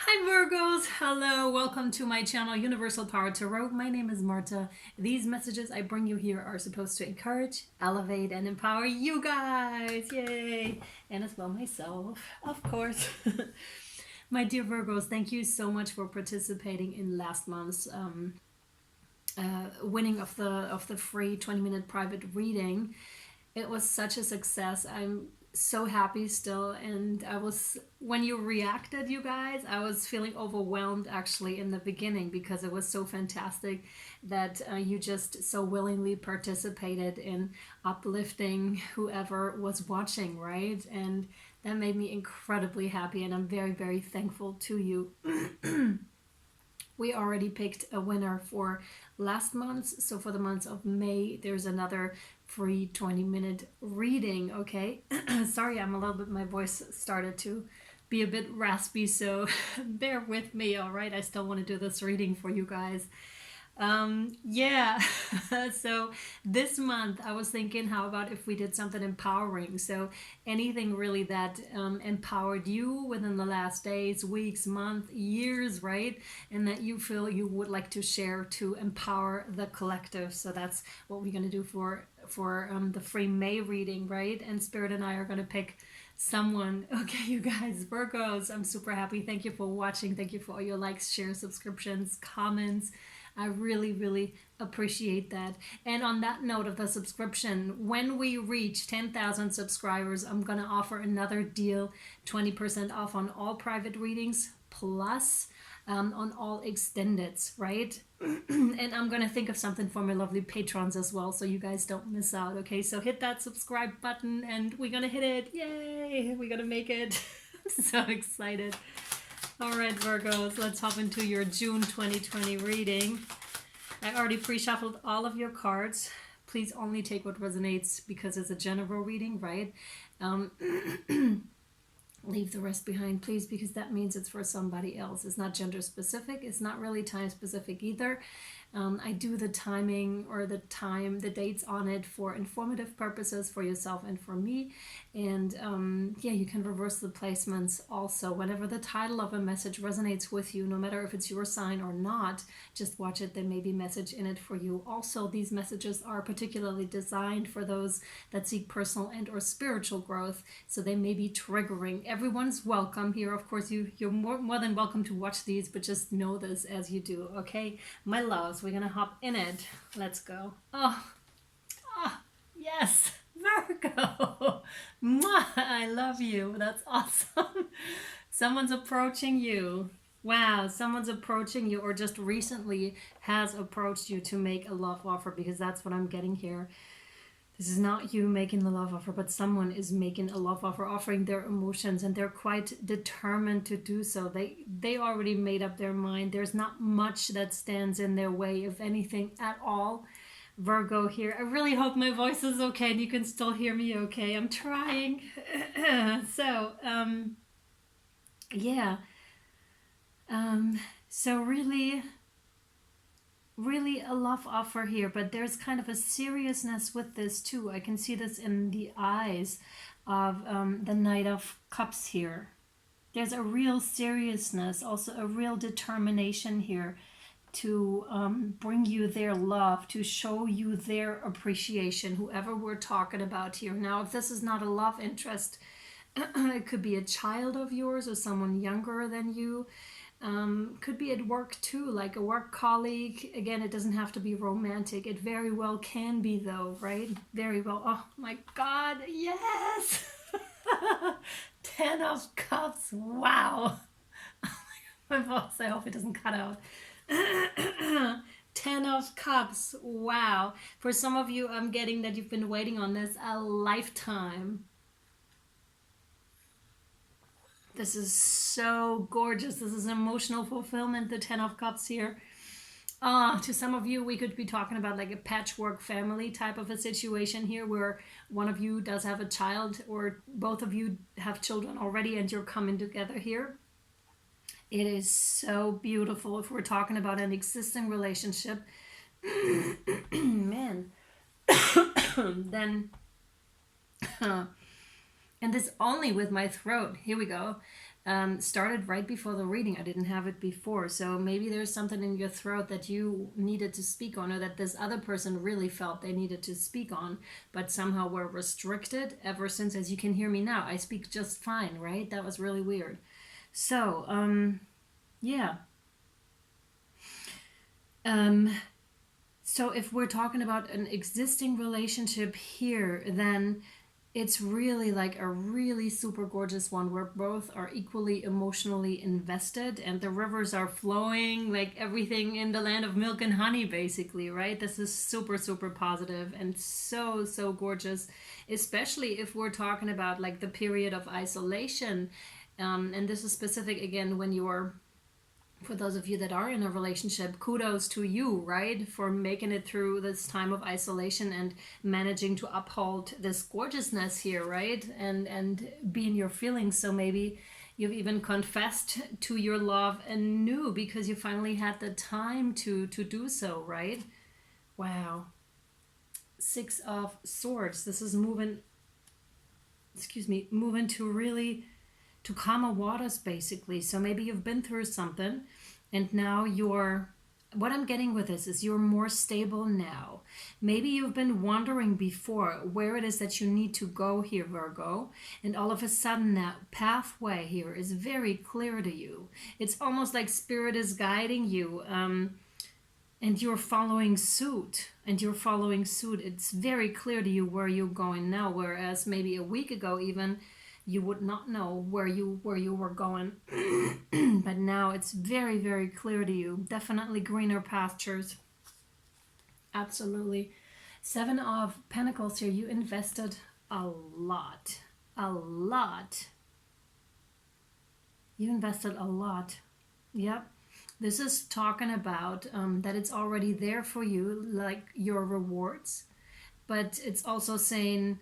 Hi Virgos, hello, welcome to my channel Universal Power Tarot. My name is Marta. These messages I bring you here are supposed to encourage, elevate, and empower you guys, yay, and as well myself, of course. My dear Virgos, thank you so much for participating in last month's winning of the free 20-minute private reading. It was such a success. I'm so happy still, and when you reacted, you guys, I was feeling overwhelmed actually in the beginning because it was so fantastic that you just so willingly participated in uplifting whoever was watching, right? And that made me incredibly happy, and I'm very, very thankful to you. We already picked a winner for last month, so for the month of May there's another free 20-minute reading. Okay. Sorry, I'm a little bit, my voice started to be a bit raspy, so bear with me. All right, I still want to do this reading for you guys. Yeah. So this month I was thinking, how about if we did something empowering? So anything really that empowered you within the last days, weeks, month, years, right? And that you feel you would like to share to empower the collective. So that's what we're going to do for the free May reading, right? And Spirit and I are going to pick someone. Okay, you guys, Virgos, I'm super happy. Thank you for watching. Thank you for all your likes, shares, subscriptions, comments. I really, really appreciate that. And on that note of the subscription, when we reach 10,000 subscribers, I'm going to offer another deal, 20% off on all private readings, plus on all extendeds, right? And I'm going to think of something for my lovely patrons as well, so you guys don't miss out, okay? So hit that subscribe button, and we're going to hit it. Yay! We're going to make it. I'm so excited. All right, Virgos, let's hop into your June 2020 reading. I already pre-shuffled all of your cards. Please only take what resonates because it's a general reading, right? Leave the rest behind, please, because that means it's for somebody else. It's not gender specific. It's not really time specific either. I do the timing or the dates on it for informative purposes for yourself and for me. And yeah, you can reverse the placements also. Whenever the title of a message resonates with you, no matter if it's your sign or not, just watch it. There may be a message in it for you. Also, these messages are particularly designed for those that seek personal and or spiritual growth. So they may be triggering. Everyone's welcome here. Of course, you're more than welcome to watch these, but just know this as you do, okay? My loves, we're gonna hop in it. Let's go. Oh, yes, Virgo. Mwah, I love you. That's awesome. Someone's approaching you. Wow, someone's approaching you or just recently has approached you to make a love offer, because that's what I'm getting here. This is not you making the love offer, but someone is making a love offer, offering their emotions, and they're quite determined to do so. They already made up their mind. There's not much that stands in their way, if anything at all. Virgo here. I really hope my voice is okay and you can still hear me okay. I'm trying. So, yeah. So really a love offer here, but there's kind of a seriousness with this too. I can see this in the eyes of the Knight of Cups here. There's a real seriousness, also a real determination here to bring you their love, to show you their appreciation, whoever we're talking about here. Now, if this is not a love interest, it could be a child of yours or someone younger than you. Could be at work too, like a work colleague. Again, it doesn't have to be romantic. It very well can be though, right? Very well. Oh my God, yes! 10 of Cups, wow. My voice, I hope it doesn't cut out. 10 of Cups, wow. For some of you, I'm getting that you've been waiting on this a lifetime. This is so gorgeous. This is emotional fulfillment, the 10 of Cups here. To some of you, we could be talking about like a patchwork family type of a situation here, where one of you does have a child or both of you have children already and you're coming together here. It is so beautiful. If we're talking about an existing relationship, man, then... and this only with my throat. Here we go. started right before the reading. I didn't have it before. So maybe there's something in your throat that you needed to speak on, or that this other person really felt they needed to speak on, but somehow were restricted ever since. As you can hear me now, I speak just fine, right? That was really weird. So, yeah. So if we're talking about an existing relationship here, then it's really like a really super gorgeous one where both are equally emotionally invested and the rivers are flowing, like everything in the land of milk and honey, basically, right? This is super, super positive and so, so gorgeous, especially if we're talking about like the period of isolation. And this is specific again when you're, for those of you that are in a relationship, kudos to you, right, for making it through this time of isolation and managing to uphold this gorgeousness here, right, and be in your feelings. So maybe you've even confessed to your love anew because you finally had the time to do so, right? Wow. Six of Swords. This is moving to really to calmer waters, basically. So maybe you've been through something and now what I'm getting with this is you're more stable now. Maybe you've been wondering before where it is that you need to go here, Virgo, and all of a sudden that pathway here is very clear to you. It's almost like Spirit is guiding you, and you're following suit. It's very clear to you where you're going now, whereas maybe a week ago even you would not know where you were going. But now it's very, very clear to you. Definitely greener pastures. Absolutely. Seven of Pentacles here. You invested a lot. You invested a lot. Yep. This is talking about that it's already there for you, like your rewards. But it's also saying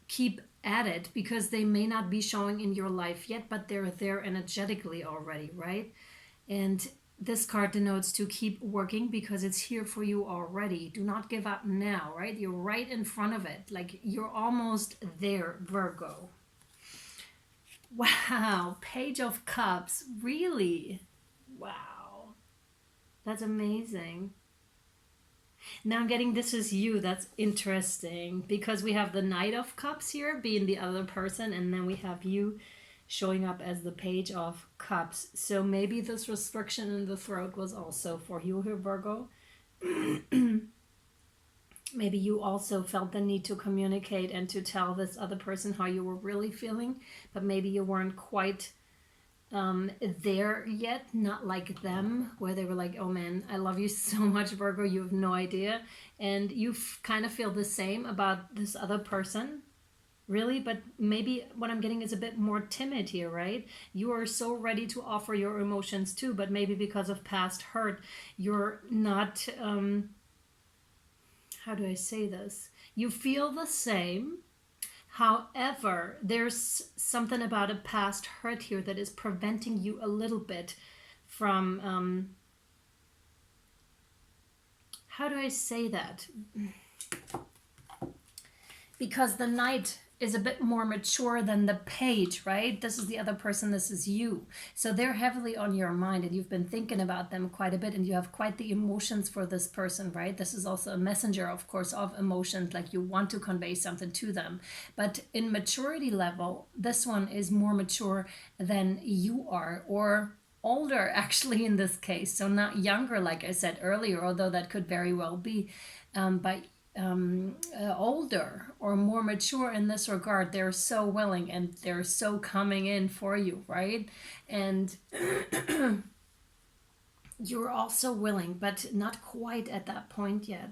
keep at it, because they may not be showing in your life yet, but they're there energetically already, right? And this card denotes to keep working because it's here for you already. Do not give up now, right? You're right in front of it. Like you're almost there, Virgo. Wow. Page of Cups. Really? Wow. That's amazing. Now I'm getting this is you. That's interesting because we have the Knight of Cups here being the other person, and then we have you showing up as the Page of Cups. So maybe this restriction in the throat was also for you here, Virgo. Maybe you also felt the need to communicate and to tell this other person how you were really feeling, but maybe you weren't quite there yet, not like them, where they were like, oh man, I love you so much, Virgo, you have no idea. And you kind of feel the same about this other person, really, but maybe what I'm getting is a bit more timid here, right? You are so ready to offer your emotions too, but maybe because of past hurt, you're not, how do I say this? You feel the same. However, there's something about a past hurt here that is preventing you a little bit from, how do I say that? Because the Knight is a bit more mature than the Page, right? This is the other person, this is you. So they're heavily on your mind and you've been thinking about them quite a bit and you have quite the emotions for this person, right? This is also a messenger, of course, of emotions, like you want to convey something to them. But in maturity level, this one is more mature than you are, or older actually in this case. So not younger, like I said earlier, although that could very well be, but older or more mature in this regard. They're so willing and they're so coming in for you, right? And you're also willing, but not quite at that point yet.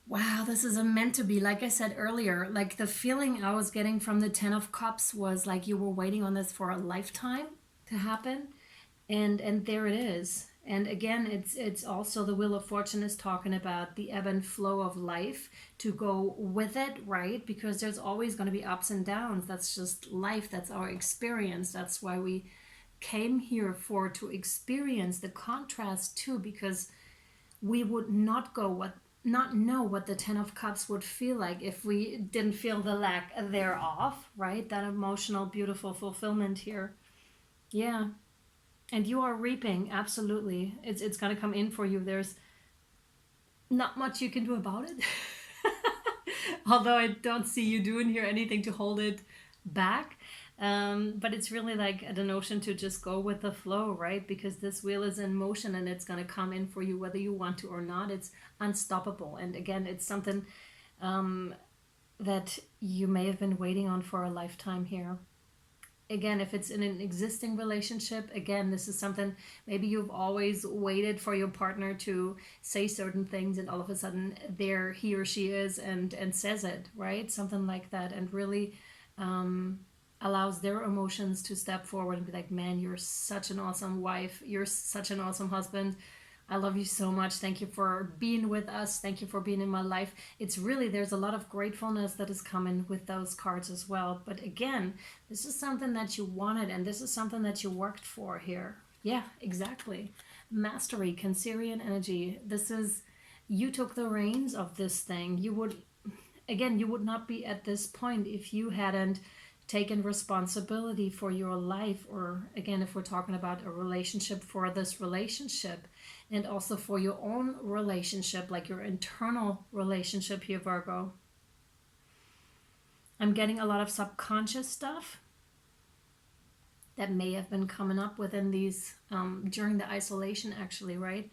Wow, this is a meant to be. Like I said earlier, like the feeling I was getting from the Ten of Cups was like you were waiting on this for a lifetime to happen, and there it is. And again, it's also the Wheel of Fortune is talking about the ebb and flow of life, to go with it, right? Because there's always going to be ups and downs. That's just life. That's our experience. That's why we came here to experience the contrast too, because we would not go not know what the 10 of cups would feel like if we didn't feel the lack thereof, right? That emotional, beautiful fulfillment here. Yeah. And you are reaping, absolutely. It's going to come in for you. There's not much you can do about it. Although I don't see you doing here anything to hold it back. But it's really like the notion to just go with the flow, right? Because this wheel is in motion and it's going to come in for you whether you want to or not. It's unstoppable. And again, it's something that you may have been waiting on for a lifetime here. Again, if it's in an existing relationship, again, this is something maybe you've always waited for your partner to say certain things, and all of a sudden there he or she is and says it, right? Something like that, and really allows their emotions to step forward and be like, man, you're such an awesome wife, you're such an awesome husband, I love you so much. Thank you for being with us. Thank you for being in my life. It's really, there's a lot of gratefulness that is coming with those cards as well. But again, this is something that you wanted, and this is something that you worked for here. Yeah, exactly. Mastery, Cancerian energy. This is, you took the reins of this thing. You would, again, you would not be at this point if you hadn't taken responsibility for your life, or again, if we're talking about a relationship, for this relationship, and also for your own relationship, like your internal relationship here, Virgo. I'm getting a lot of subconscious stuff that may have been coming up within these during the isolation, actually, right?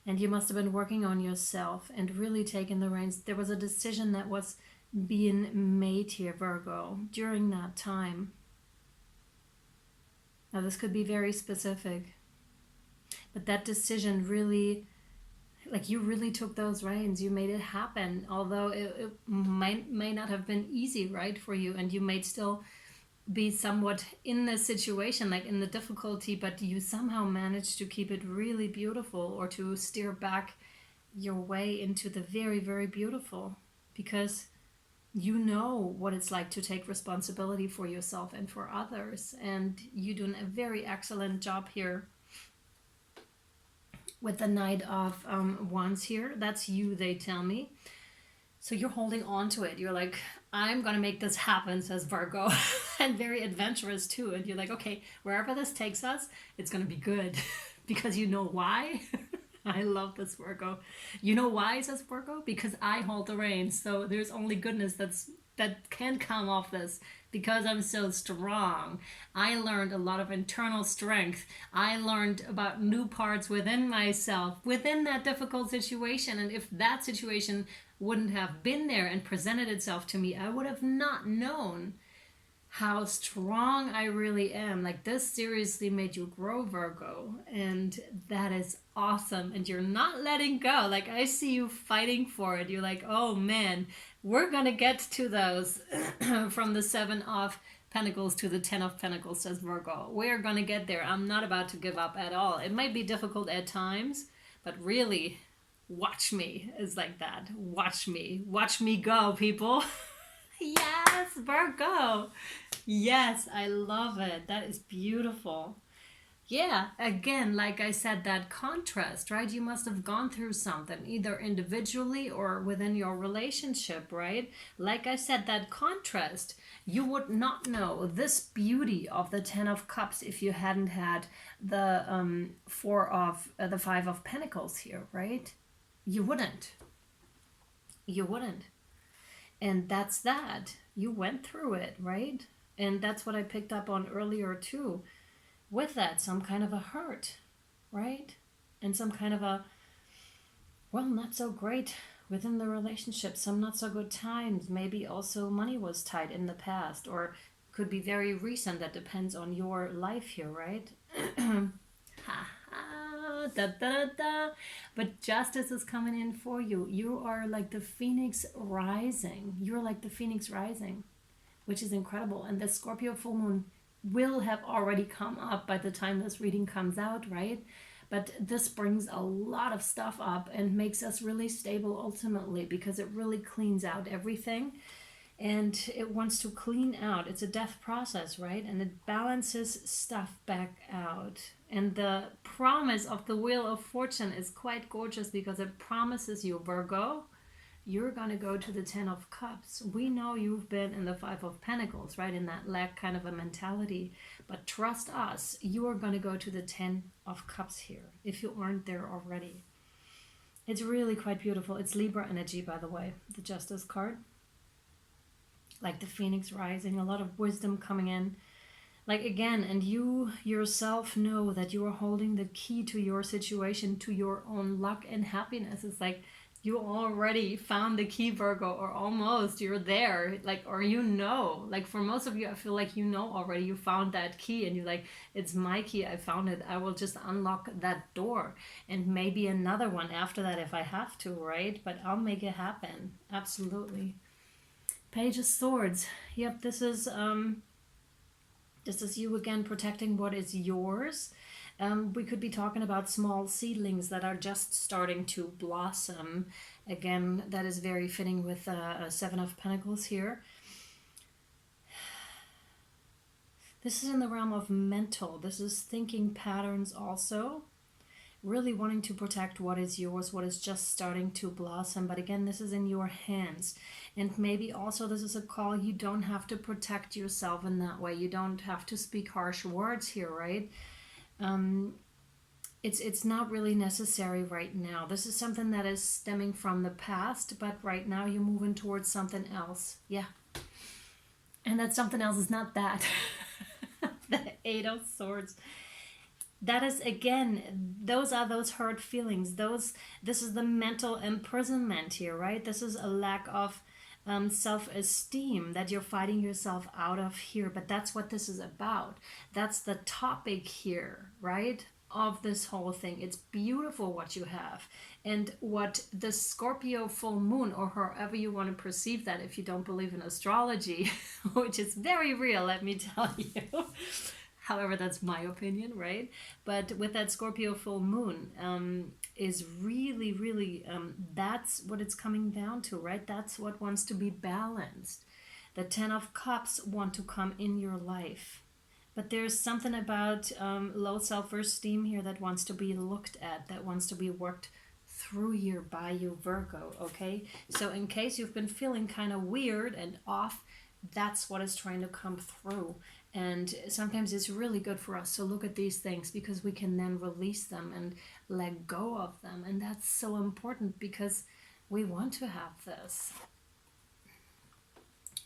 And you must have been working on yourself and really taking the reins. There was a decision that was being made here, Virgo, during that time. Now, this could be very specific, but that decision really, like, you really took those reins. You made it happen, although it may not have been easy, right, for you, and you may still be somewhat in the situation, like in the difficulty, but you somehow managed to keep it really beautiful, or to steer back your way into the very, very beautiful, because you know what it's like to take responsibility for yourself and for others, and you're doing a very excellent job here with the Knight of Wands here. That's you, they tell me. So you're holding on to it. You're like, I'm gonna make this happen, says Virgo. And very adventurous too. And you're like, okay, wherever this takes us, it's gonna be good. Because you know why? I love this, Virgo. You know why, says Virgo? Because I hold the reins. So there's only goodness that can come off this, because I'm so strong. I learned a lot of internal strength. I learned about new parts within myself, within that difficult situation. And if that situation wouldn't have been there and presented itself to me, I would have not known how strong I really am. Like, this seriously made you grow, Virgo, and that is awesome. And you're not letting go. Like, I see you fighting for it. You're like, oh man, we're gonna get to those from the 7 of Pentacles to the 10 of Pentacles, says Virgo. We're gonna get there. I'm not about to give up at all. It might be difficult at times, but really, watch me is like that. Watch me go, people. Yes, Virgo. Yes, I love it. That is beautiful. Yeah, again, like I said, that contrast, right? You must have gone through something, either individually or within your relationship, right? Like I said, that contrast, you would not know this beauty of the 10 of Cups if you hadn't had the the 5 of Pentacles here, right? You wouldn't. You wouldn't. And that's that. You went through it, right? And that's what I picked up on earlier too. With that, some kind of a hurt, right? And some kind of a, well, not so great within the relationship, some not so good times. Maybe also money was tight in the past, or could be very recent. That depends on your life here, right? Da, da, da. But justice is coming in for you. You are like the phoenix rising. You're like the phoenix rising, which is incredible. And the Scorpio full moon will have already come up by the time this reading comes out, right? But this brings a lot of stuff up and makes us really stable ultimately, because it really cleans out everything. And it wants to clean out. It's a death process, right? And it balances stuff back out. And the promise of the Wheel of Fortune is quite gorgeous, because it promises you, Virgo, you're going to go to the 10 of Cups. We know you've been in the 5 of Pentacles, right? In that lack kind of a mentality. But trust us, you are going to go to the 10 of Cups here, if you aren't there already. It's really quite beautiful. It's Libra energy, by the way, the Justice card. Like the Phoenix rising, a lot of wisdom coming in. Like again, and you yourself know that you are holding the key to your situation, to your own luck and happiness. It's like you already found the key, Virgo, or almost, you're there, like, or you know, like for most of you, I feel like you know already, you found that key and you're like, it's my key, I found it, I will just unlock that door, and maybe another one after that if I have to, right? But I'll make it happen, absolutely. Page of Swords, yep, this is you again protecting what is yours. We could be talking about small seedlings that are just starting to blossom. Again, that is very fitting with a 7 of Pentacles here. This is in the realm of mental. This is thinking patterns also. Really wanting to protect what is yours, what is just starting to blossom. But again, this is in your hands. And maybe also this is a call. You don't have to protect yourself in that way. You don't have to speak harsh words here, right? It's not really necessary right now. This is something that is stemming from the past, but right now you're moving towards something else. Yeah. And that something else is not that. The 8 of Swords. That is, again, those are those hurt feelings. This is the mental imprisonment here, right? This is a lack of self-esteem that you're fighting yourself out of here. But that's what this is about. That's the topic here, right? Of this whole thing. It's beautiful what you have. And what the Scorpio full moon, or however you want to perceive that if you don't believe in astrology, which is very real, let me tell you. However, that's my opinion, right? But with that Scorpio full moon, is really, really, that's what it's coming down to, right? That's what wants to be balanced. The 10 of Cups want to come in your life. But there's something about low self-esteem here that wants to be looked at, that wants to be worked through here by you, Virgo, okay? So in case you've been feeling kind of weird and off, that's what is trying to come through. And sometimes it's really good for us to look at these things because we can then release them and let go of them. And that's so important because we want to have this.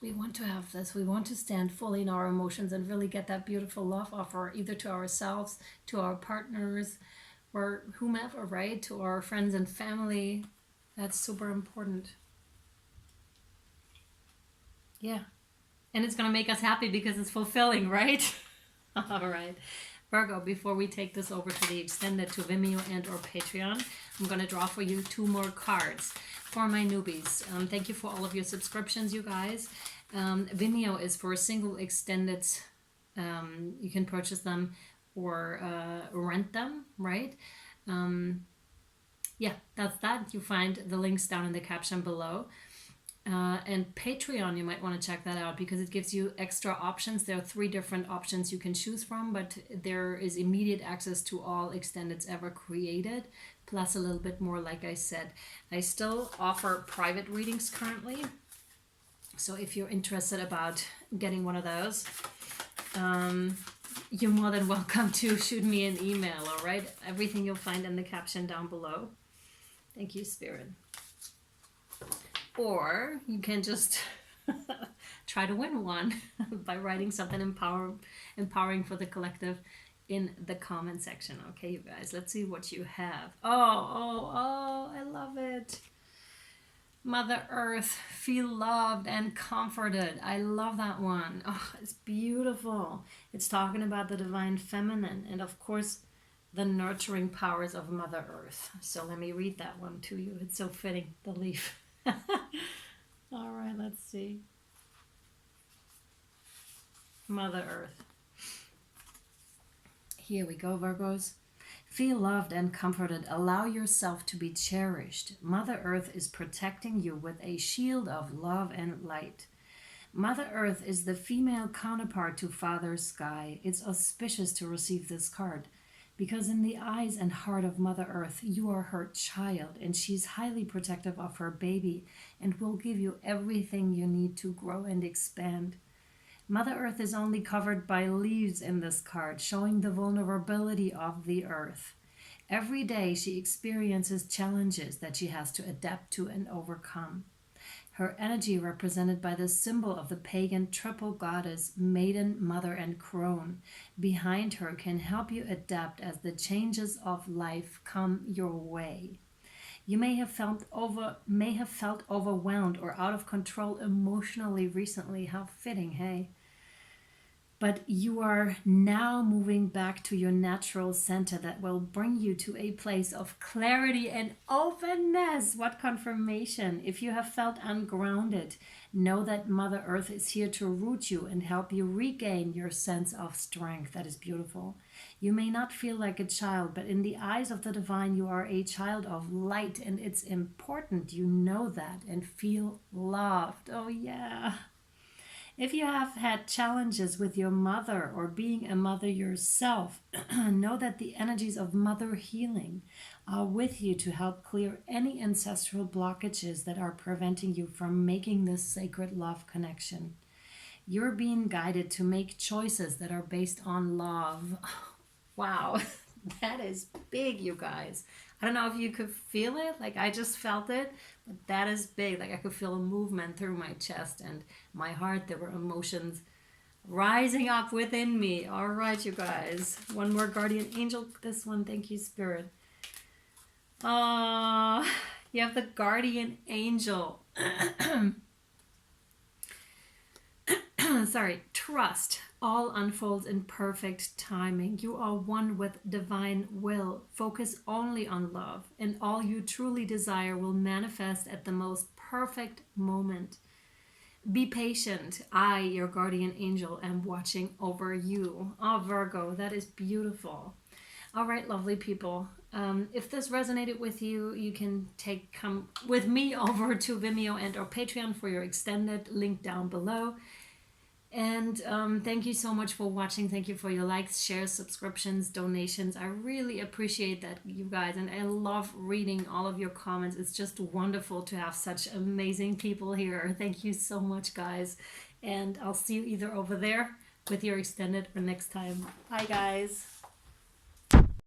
We want to have this. We want to stand fully in our emotions and really get that beautiful love offer either to ourselves, to our partners, or whomever, right? To our friends and family. That's super important. Yeah. And it's going to make us happy because it's fulfilling, right? All right. Virgo, before we take this over to the extended to Vimeo and or Patreon, I'm going to draw for you 2 more cards for my newbies. Thank you for all of your subscriptions, you guys. Vimeo is for single extended. You can purchase them or rent them, right? Yeah, that's that. You find the links down in the caption below. And Patreon, you might want to check that out because it gives you extra options. There are 3 different options you can choose from, but there is immediate access to all extendeds ever created, plus a little bit more, like I said. I still offer private readings currently, so if you're interested about getting one of those, you're more than welcome to shoot me an email, all right? Everything you'll find in the caption down below. Thank you, Spirit. Or you can just try to win one by writing something empowering for the collective in the comment section. Okay, you guys, let's see what you have. Oh, I love it. Mother Earth, feel loved and comforted. I love that one. Oh, it's beautiful. It's talking about the divine feminine and, of course, the nurturing powers of Mother Earth. So let me read that one to you. It's so fitting, the leaf. All right, let's see. Mother Earth. Here we go, Virgos. Feel loved and comforted. Allow yourself to be cherished. Mother Earth is protecting you with a shield of love and light. Mother Earth is the female counterpart to Father Sky. It's auspicious to receive this card. Because in the eyes and heart of Mother Earth, you are her child, and she's highly protective of her baby and will give you everything you need to grow and expand. Mother Earth is only covered by leaves in this card, showing the vulnerability of the earth. Every day she experiences challenges that she has to adapt to and overcome. Her energy, represented by the symbol of the pagan triple goddess, maiden, mother, and crone, behind her can help you adapt as the changes of life come your way. You may have felt overwhelmed or out of control emotionally recently. How fitting, hey? But you are now moving back to your natural center that will bring you to a place of clarity and openness. What confirmation! If you have felt ungrounded, know that Mother Earth is here to root you and help you regain your sense of strength. That is beautiful. You may not feel like a child, but in the eyes of the divine, you are a child of light, and it's important you know that and feel loved. Oh, yeah. If you have had challenges with your mother or being a mother yourself, know that the energies of mother healing are with you to help clear any ancestral blockages that are preventing you from making this sacred love connection. You're being guided to make choices that are based on love. Wow, that is big, you guys. I don't know if you could feel it, like I just felt it, but that is big. Like I could feel a movement through my chest and my heart. There were emotions rising up within me. All right, you guys. One more guardian angel. This one, thank you, Spirit. You have the guardian angel. Sorry, trust. All unfolds in perfect timing. You are one with divine will. Focus only on love, and all you truly desire will manifest at the most perfect moment. Be patient. I, your guardian angel, am watching over you. Oh, Virgo, that is beautiful. All right, lovely people. If this resonated with you, you can come with me over to Vimeo and or Patreon for your extended link down below. And thank you so much for watching. Thank you for your likes, shares, subscriptions, donations. I really appreciate that, you guys. And I love reading all of your comments. It's just wonderful to have such amazing people here. Thank you so much, guys. And I'll see you either over there with your extended or next time. Bye, guys.